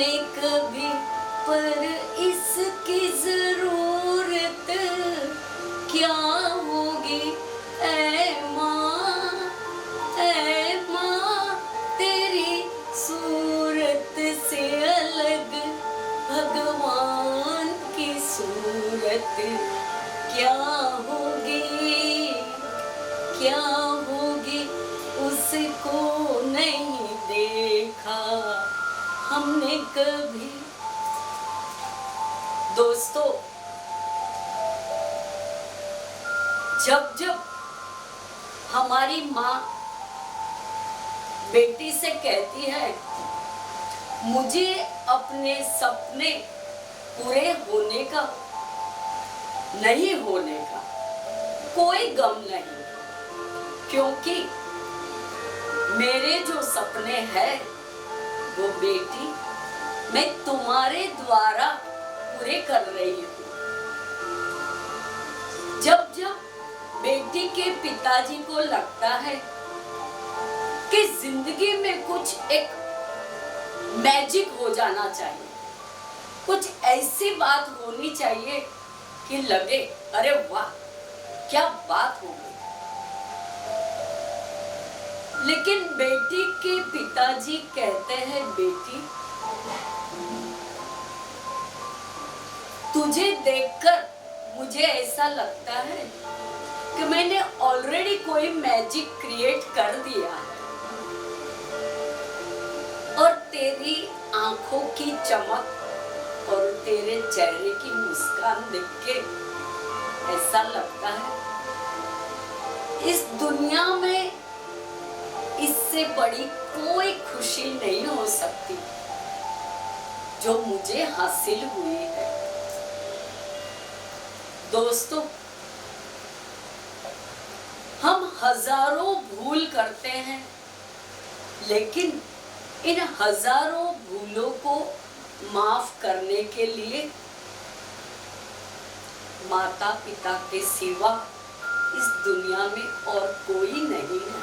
हमने कभी पर इसकी जरूरत क्या होगी ऐ माँ तेरी सूरत से अलग भगवान की सूरत क्या होगी उसको नहीं देखा हमने कभी। दोस्तों, जब हमारी माँ बेटी से कहती है मुझे अपने सपने पूरे होने का नहीं होने का कोई गम नहीं, क्योंकि मेरे जो सपने हैं वो बेटी मैं तुम्हारे द्वारा पूरे कर रही हूँ। जब बेटी के पिताजी को लगता है कि जिंदगी में कुछ एक मैजिक हो जाना चाहिए, कुछ ऐसी बात होनी चाहिए कि लगे अरे वाह क्या बात हो गई, लेकिन बेटी के पिताजी कहते हैं बेटी तुझे देखकर मुझे ऐसा लगता है कि मैंने ऑलरेडी कोई मैजिक क्रिएट कर दिया है और तेरी आंखों की चमक और तेरे चेहरे की मुस्कान देख के ऐसा लगता है इस दुनिया में इससे बड़ी कोई खुशी नहीं हो सकती जो मुझे हासिल हुई है। दोस्तों, हम हजारों भूल करते हैं, लेकिन इन हजारों भूलों को माफ करने के लिए माता पिता के सिवा इस दुनिया में और कोई नहीं है।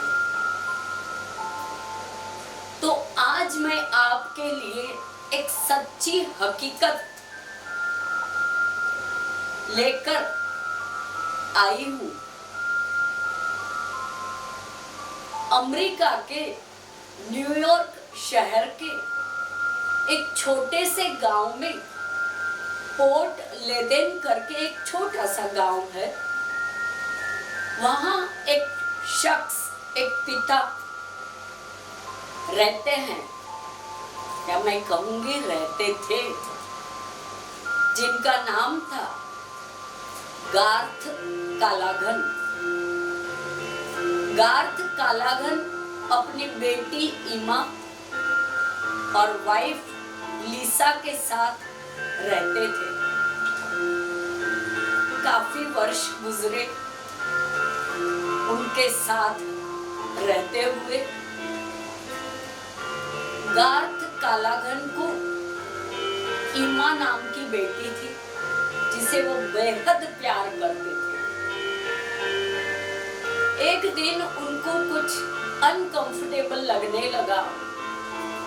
तो आज मैं आपके लिए एक सच्ची हकीकत लेकर आई हूं। अमेरिका के न्यूयॉर्क शहर के एक छोटे से गांव में पोर्ट लेडेन करके एक छोटा सा गांव है। वहां एक शख्स, एक पिता रहते हैं, या मैं कहूंगी रहते थे, जिनका नाम था गार्थ कालाघन। गार्थ कालाघन अपनी बेटी इमा और वाइफ लिसा के साथ रहते थे। काफी वर्ष गुजरे उनके साथ रहते हुए। गार्थ कालाघन को इमा नाम की बेटी थी जिसे वो बेहद प्यार करते थे। एक दिन उनको कुछ अनकंफर्टेबल लगने लगा,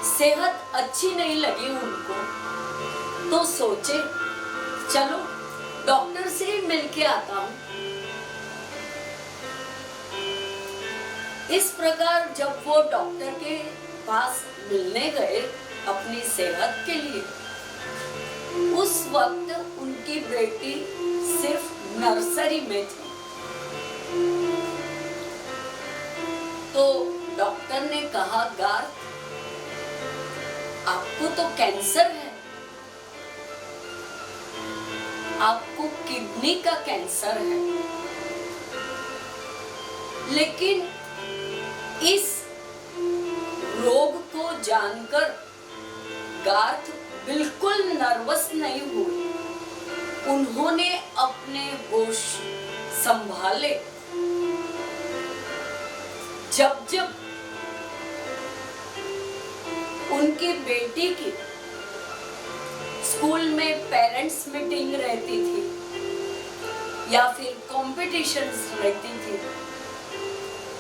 सेहत अच्छी नहीं लगी उनको, तो सोचे चलो डॉक्टर से मिल के आता हूं। इस प्रकार जब वो डॉक्टर के पास मिलने गए अपनी सेहत के लिए, उस वक्त उनकी बेटी सिर्फ नर्सरी में थी। तो डॉक्टर ने कहा गार्थ, आपको तो कैंसर है, आपको किडनी का कैंसर है। लेकिन इस रोग को जानकर गार्थ बिल्कुल नर्वस नहीं हुए। उन्होंने अपने होश संभाले। जब उनकी बेटी की स्कूल में पेरेंट्स मीटिंग रहती थी या फिर कॉम्पिटिशन्स रहती थी,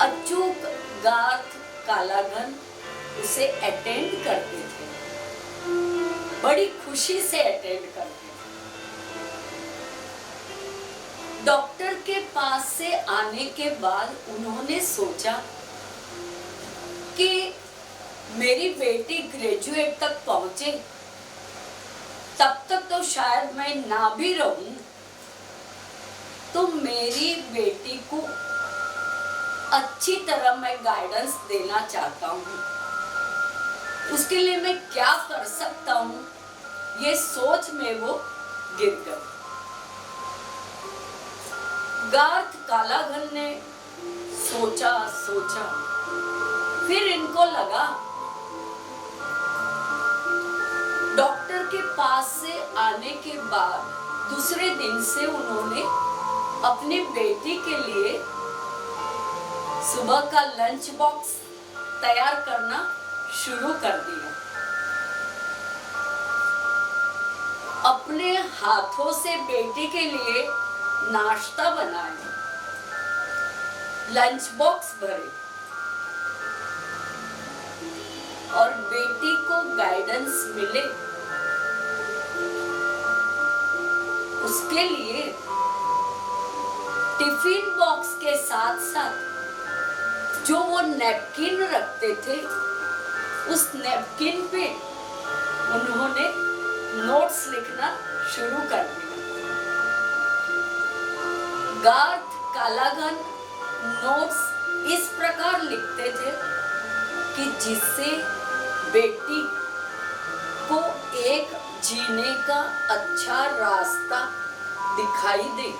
अचूक गार्थ कालाघन उसे अटेंड करते थे। बड़ी खुशी से अटेंड करते थे। डॉक्टर के पास से आने के बाद उन्होंने सोचा कि मेरी बेटी ग्रेजुएट तक पहुंचे, तब तक तो शायद मैं ना भी रहूं, तो मेरी बेटी को अच्छी तरह मैं गाइडेंस देना चाहता हूं। उसके लिए मैं क्या कर सकता हूं, ये सोच में वो गिर गए। गार्थ कालाघन ने सोचा, फिर इनको लगा डॉक्टर के पास से आने के बाद दूसरे दिन से उन्होंने अपनी बेटी के लिए सुबह का लंच बॉक्स तैयार करना शुरू कर दिया। अपने हाथों से बेटी के लिए नाश्ता बनाए, लंच बॉक्स भरे और बेटी को गाइडेंस मिले, उसके लिए टिफिन बॉक्स के साथ साथ जो वो नैपकिन रखते थे, उस नैपकिन पे उन्होंने नोट्स लिखना शुरू कर दिया। गार्थ कालाघन नोट्स इस प्रकार लिखते थे कि जिससे बेटी को एक जीने का अच्छा रास्ता दिखाई दे,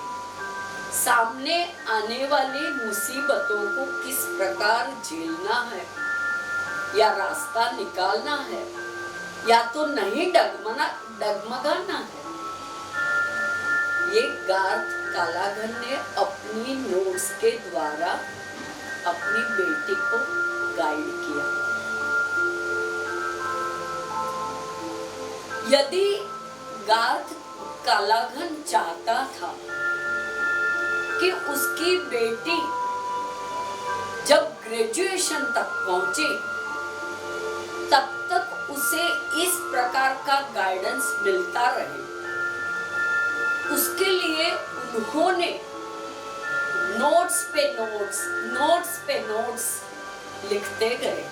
सामने आने वाली मुसीबतों को किस प्रकार झेलना है या रास्ता निकालना है, या तो नहीं डगमगाना है। ये गार्थ कालाघन ने अपनी नोट्स के द्वारा अपनी बेटी को गाइड किया। यदि गार्थ कालाघन चाहता था कि उसकी बेटी जब ग्रेजुएशन तक पहुंचे तब तक उसे इस प्रकार का गाइडेंस मिलता रहे, उसके लिए उन्होंने नोट्स पे नोट्स लिखते गए।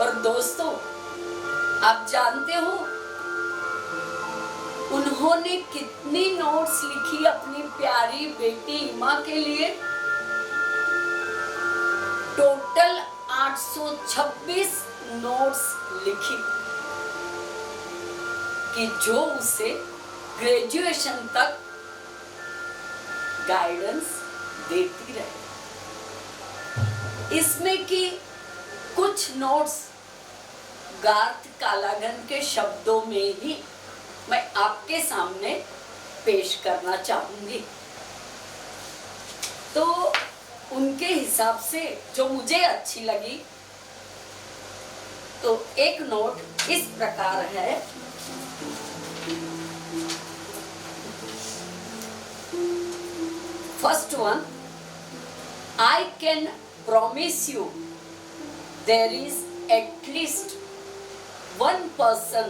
और दोस्तों, आप जानते हो उन्होंने कितनी नोट्स लिखी अपनी प्यारी बेटी इमा के लिए? टोटल 826 नोट्स लिखी कि जो उसे ग्रेजुएशन तक गाइडेंस देती रहे। इसमें कि कुछ नोट्स गार्थ कालाघन के शब्दों में ही मैं आपके सामने पेश करना चाहूंगी। तो उनके हिसाब से जो मुझे अच्छी लगी, तो एक नोट इस प्रकार है। First one, I can promise you there is at least one person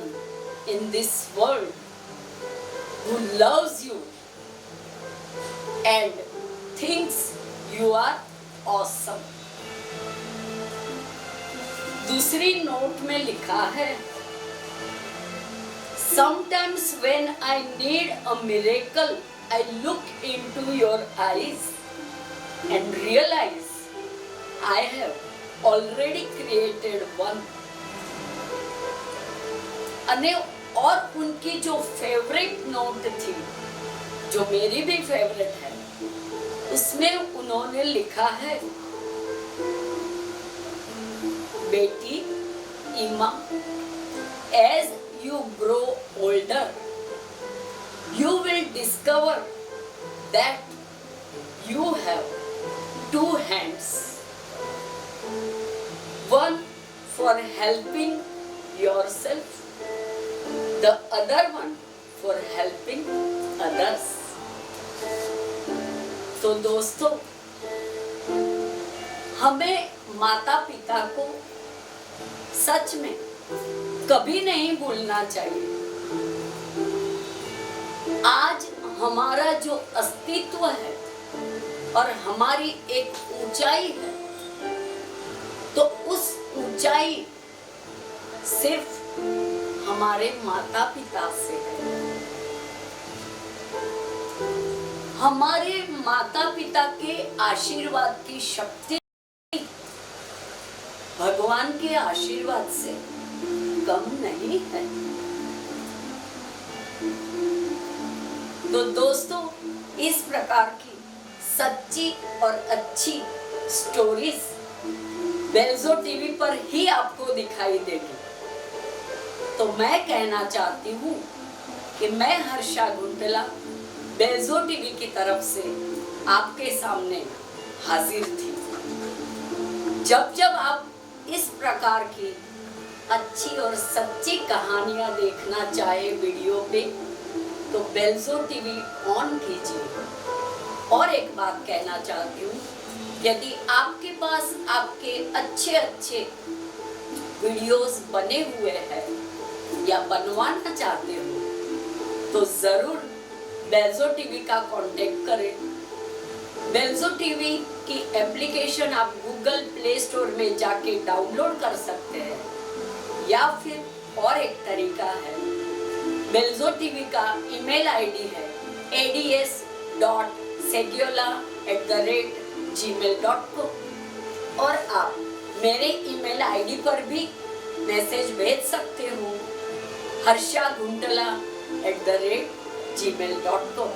in this world who loves you and thinks you are awesome. दूसरी नोट में लिखा है, sometimes when I need a miracle, I look into your eyes and realize I have already created one. और उनकी जो favourite note थी, जो मेरी भी फेवरेट है, उसमें उन्होंने लिखा है, बेटी इमा, as you grow older, you will discover that you have two hands, one for helping yourself, the other one for helping others. तो दोस्तों, हमें माता पिता को सच में कभी नहीं भूलना चाहिए। आज हमारा जो अस्तित्व है और हमारी एक ऊंचाई है, तो उस ऊंचाई सिर्फ हमारे माता पिता से है। हमारे माता पिता के आशीर्वाद की शक्ति भगवान के आशीर्वाद से कम नहीं है। तो दोस्तों, इस प्रकार की सच्ची और अच्छी स्टोरीज बेल्जो टीवी पर ही आपको दिखाई देगी। तो मैं कहना चाहती हूँ कि मैं हर्षा गुंटला बेल्जो टीवी की तरफ से आपके सामने हाजिर थी। जब जब आप इस प्रकार की अच्छी और सच्ची कहानियां देखना चाहे वीडियो पे, तो बेल्जो टीवी ऑन कीजिए। और एक बात कहना चाहती हूँ, यदि आपके पास आपके अच्छे अच्छे वीडियोस बने हुए हैं या बनवाना चाहते हो, तो जरूर बेल्जो टीवी का कांटेक्ट करें। बेल्जो टीवी की एप्लीकेशन आप गूगल प्ले स्टोर में जाके डाउनलोड कर सकते हैं, या फिर और एक तरीका है, बेल्जो टीवी का ईमेल आईडी है ads.segiola@gmail.com, और आप मेरे ईमेल आईडी पर भी मैसेज भेज सकते हो, harshaguntala@gmail.com।